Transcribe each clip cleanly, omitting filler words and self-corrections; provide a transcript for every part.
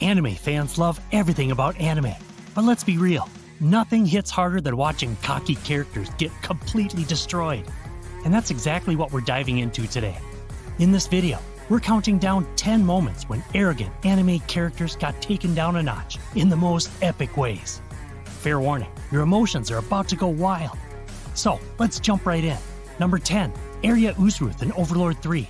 Anime fans love everything about anime, but let's be real, nothing hits harder than watching cocky characters get completely destroyed. And that's exactly what we're diving into today. In this video, we're counting down 10 moments when arrogant anime characters got taken down a notch in the most epic ways. Fair warning, your emotions are about to go wild. So, let's jump right in. Number 10, Area Uzruth in Overlord III.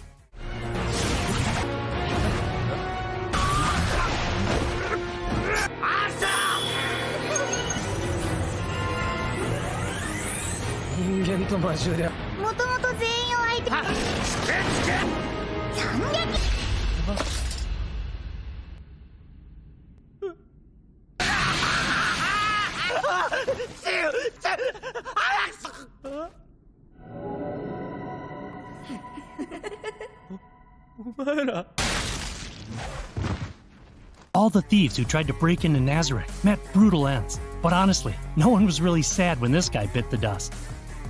All the thieves who tried to break into Nazareth met brutal ends, but honestly, no one was really sad when this guy bit the dust.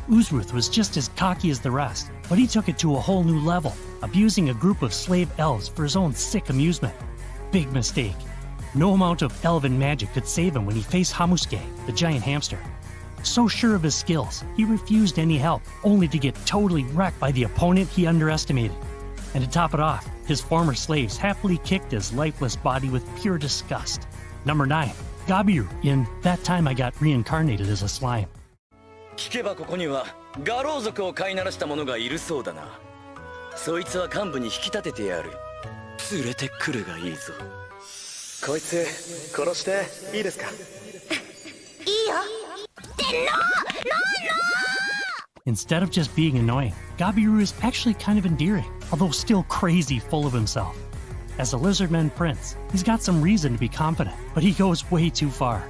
Uzruth was just as cocky as the rest, but he took it to a whole new level, abusing a group of slave elves for his own sick amusement. Big mistake. No amount of elven magic could save him when he faced Hamusuke, the giant hamster. So sure of his skills, he refused any help, only to get totally wrecked by the opponent he underestimated. And to top it off, his former slaves happily kicked his lifeless body with pure disgust. Number 9, Gabiru in That Time I Got Reincarnated as a Slime. 聞けばここにはガロウ族を飼いならした者がいるそうだな。そいつは幹部に引き立ててやる。連れてくるがいいぞ。こいつ殺していいですか？いいよ。Instead of just being annoying, Gabiru is actually kind of endearing, although still crazy full of himself. As a lizardman prince, he's got some reason to be confident, but he goes way too far.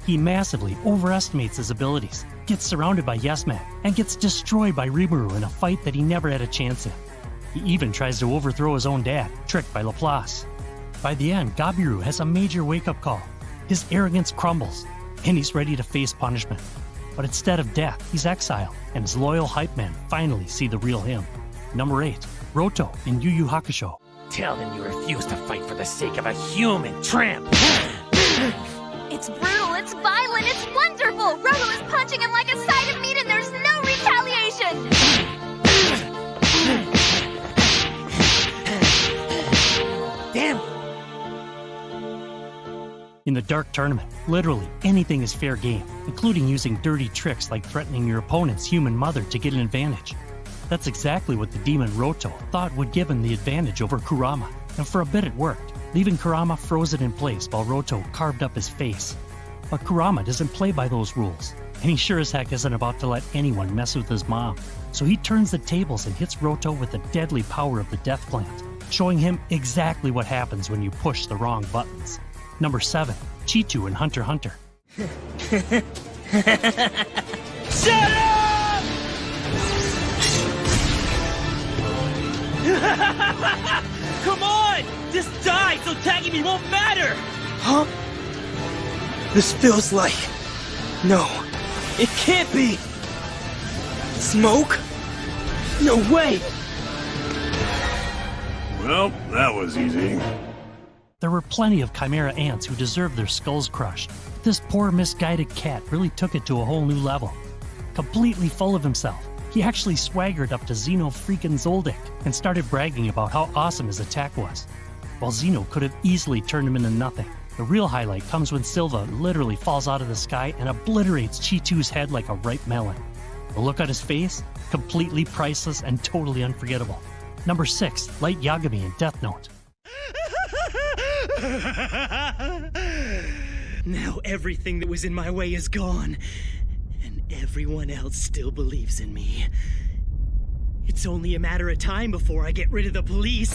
He massively overestimates his abilities, gets surrounded by yes-men, and gets destroyed by Rimuru in a fight that he never had a chance in. He even tries to overthrow his own dad, tricked by Laplace. By the end, Gabiru has a major wake-up call. His arrogance crumbles, and he's ready to face punishment. But instead of death, he's exiled, and his loyal hype men finally see the real him. Number 8, Roto in Yu Hakusho. Tell them you refuse to fight for the sake of a human tramp! It's brutal, it's violent, it's wonderful! Roto is punching him like a side of meat and there's no retaliation! Damn! In the Dark Tournament, literally anything is fair game, including using dirty tricks like threatening your opponent's human mother to get an advantage. That's exactly what the demon Roto thought would give him the advantage over Kurama, and for a bit it worked, leaving Kurama frozen in place while Roto carved up his face. But Kurama doesn't play by those rules, and he sure as heck isn't about to let anyone mess with his mom. So he turns the tables and hits Roto with the deadly power of the Death Plant, showing him exactly what happens when you push the wrong buttons. Number 7, Chitu in Hunter x Hunter. Shut up! Come on! Just die so tagging me won't matter! Huh? This feels like... No, it can't be! Smoke? No way! Well, that was easy. There were plenty of Chimera ants who deserved their skulls crushed, but this poor misguided cat really took it to a whole new level. Completely full of himself, he actually swaggered up to Xeno freaking Zoldyck and started bragging about how awesome his attack was. While Xeno could have easily turned him into nothing, the real highlight comes when Silva literally falls out of the sky and obliterates Chitu's head like a ripe melon. The look on his face? Completely priceless and totally unforgettable. Number 6, Light Yagami in Death Note. Now everything that was in my way is gone, and everyone else still believes in me. It's only a matter of time before I get rid of the police.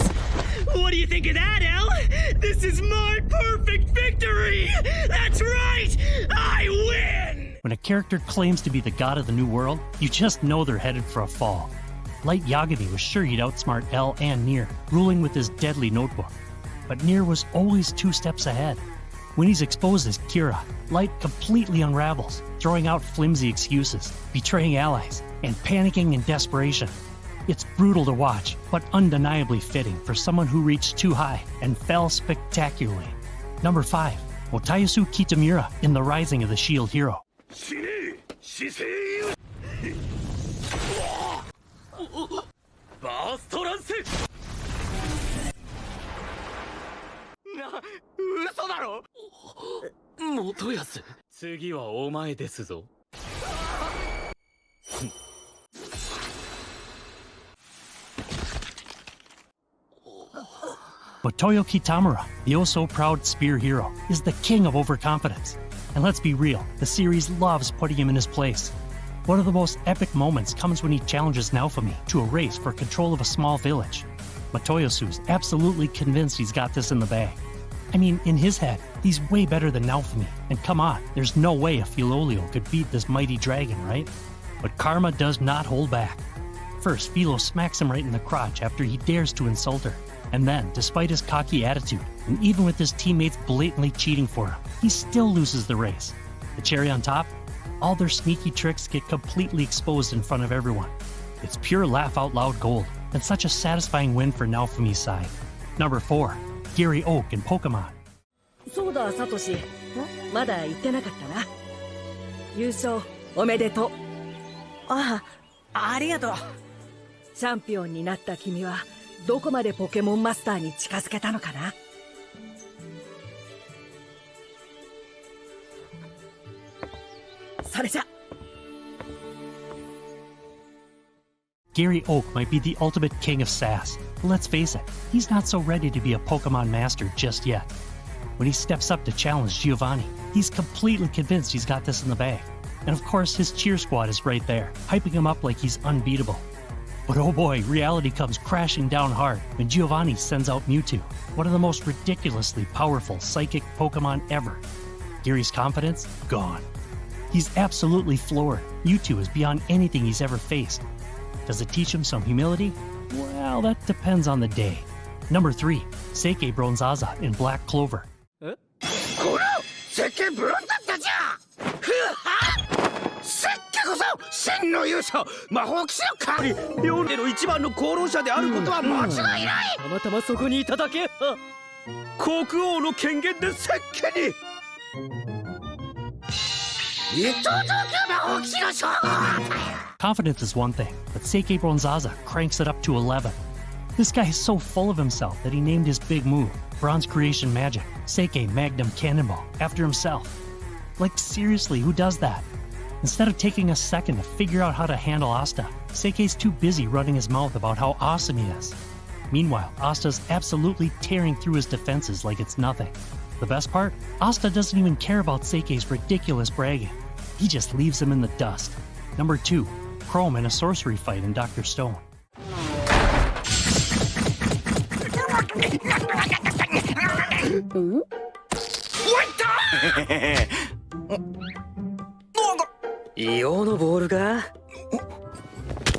What do you think of that, Elle? This is my perfect victory! That's right! I win! When a character claims to be the god of the new world, you just know they're headed for a fall. Light Yagami was sure he'd outsmart Elle and Nier, ruling with his deadly notebook. But Nier was always 2 steps ahead. When he's exposed as Kira, Light completely unravels, throwing out flimsy excuses, betraying allies, and panicking in desperation. It's brutal to watch, but undeniably fitting for someone who reached too high and fell spectacularly. Number 5. Otayasu Kitamura in The Rising of the Shield Hero. 死ね姿勢バーストランス嘘だろ元康次はお前ですぞ But Toyo Kitamura, the oh-so-proud spear hero, is the king of overconfidence. And let's be real, the series loves putting him in his place. One of the most epic moments comes when he challenges Naofumi to a race for control of a small village. Toyosu's absolutely convinced he's got this in the bag. I mean, in his head, he's way better than Naofumi, and come on, there's no way a Philolio could beat this mighty dragon, right? But karma does not hold back. First, Philo smacks him right in the crotch after he dares to insult her. And then, despite his cocky attitude, and even with his teammates blatantly cheating for him, he still loses the race. The cherry on top? All their sneaky tricks get completely exposed in front of everyone. It's pure laugh-out-loud gold, and such a satisfying win for Naofumi's side. Number 4. Gary Oak in Pokémon. そうだ、サトシ。まだ言ってなかったな。優勝おめでとう。ああ、ありがとう。チャンピオンになった君はどこまでポケモンマスターに近づけたのかな。それじゃ。Gary Oak might be the ultimate king of sass, but let's face it, he's not so ready to be a Pokemon master just yet. When he steps up to challenge Giovanni, he's completely convinced he's got this in the bag. And of course, his cheer squad is right there, hyping him up like he's unbeatable. But oh boy, reality comes crashing down hard when Giovanni sends out Mewtwo, one of the most ridiculously powerful psychic Pokemon ever. Gary's confidence? Gone. He's absolutely floored. Mewtwo is beyond anything he's ever faced. Does it teach him some humility? Well, that depends on the day. Number 3. Seikei Bronzaza in Black Clover. こら石鹸ブロンだったじゃふは石鹸こそ真の勇者魔法騎士の代わり両家の一番の功労者であることは間違いないたまたまそこにいただけ国王の権限で石鹸にいただけ魔法騎士の称号を与える Confidence is one thing, but Seikei Bronzaza cranks it up to 11. This guy is so full of himself that he named his big move, Bronze Creation Magic, Seikei Magnum Cannonball, after himself. Like seriously, who does that? Instead of taking a second to figure out how to handle Asta, Seikei's too busy running his mouth about how awesome he is. Meanwhile, Asta's absolutely tearing through his defenses like it's nothing. The best part? Asta doesn't even care about Seikei's ridiculous bragging. He just leaves him in the dust. Number 2. Chrome in a sorcery fight in Dr. Stone. 硫黄のボールか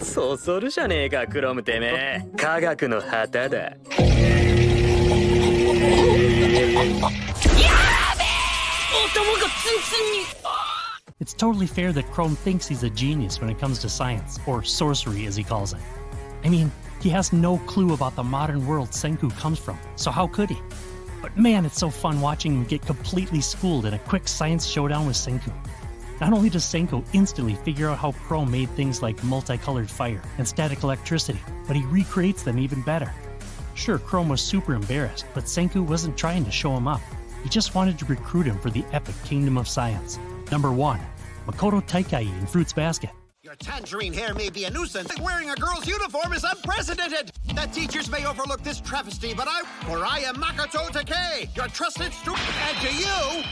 そそるじゃねえかクロムてめえ科学の旗だやべえ頭がツンツンに It's totally fair that Chrome thinks he's a genius when it comes to science, or sorcery as he calls it. I mean, he has no clue about the modern world Senku comes from, so how could he? But man, it's so fun watching him get completely schooled in a quick science showdown with Senku. Not only does Senku instantly figure out how Chrome made things like multicolored fire and static electricity, but he recreates them even better. Sure, Chrome was super embarrassed, but Senku wasn't trying to show him up. He just wanted to recruit him for the epic Kingdom of Science. Number 1. Makoto Taikai in Fruits Basket. Your tangerine hair may be a nuisance. Wearing a girl's uniform is unprecedented. The teachers may overlook this travesty, but I am Makoto Takei, your trusted student. And to you,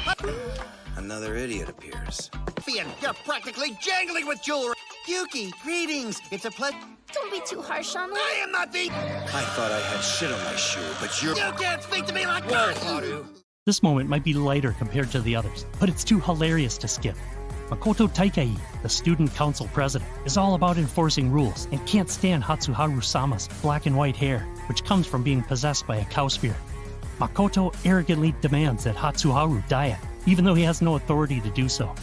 another idiot appears. You're practically jangling with jewelry. Yuki, greetings. It's a pleasure. Don't be too harsh on me. I am not the. I thought I had shit on my shoe, but you're. You can't speak to me like that. This moment might be lighter compared to the others, but it's too hilarious to skip. Makoto Taikai, the student council president, is all about enforcing rules and can't stand Hatsuharu-sama's black and white hair, which comes from being possessed by a cow spirit. Makoto arrogantly demands that Hatsuharu dye it, even though he has no authority to do so.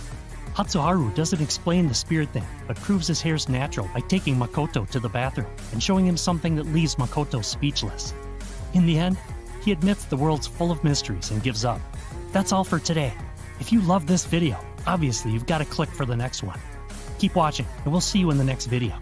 Hatsuharu doesn't explain the spirit thing, but proves his hair's natural by taking Makoto to the bathroom and showing him something that leaves Makoto speechless. In the end, he admits the world's full of mysteries and gives up. That's all for today. If you love this video, obviously you've got to click for the next one. Keep watching, and we'll see you in the next video.